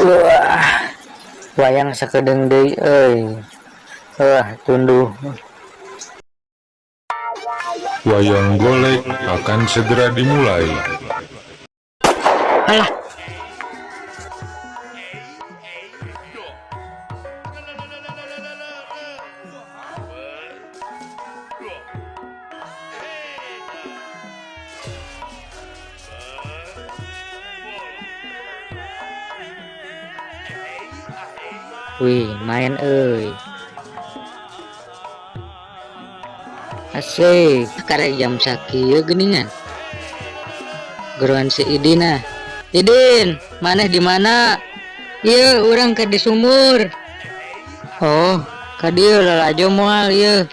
Wah, wayang sakedeng deui euy. Wah, tunduh. Wayang golek akan segera dimulai. Alah, wih, main euy. Asik, karek jam sakieu geuningan. Geruan si Idina. Idin, maneh di mana? Ieu urang keur di sumur. Oh, ka dieu lalajo moal ieu.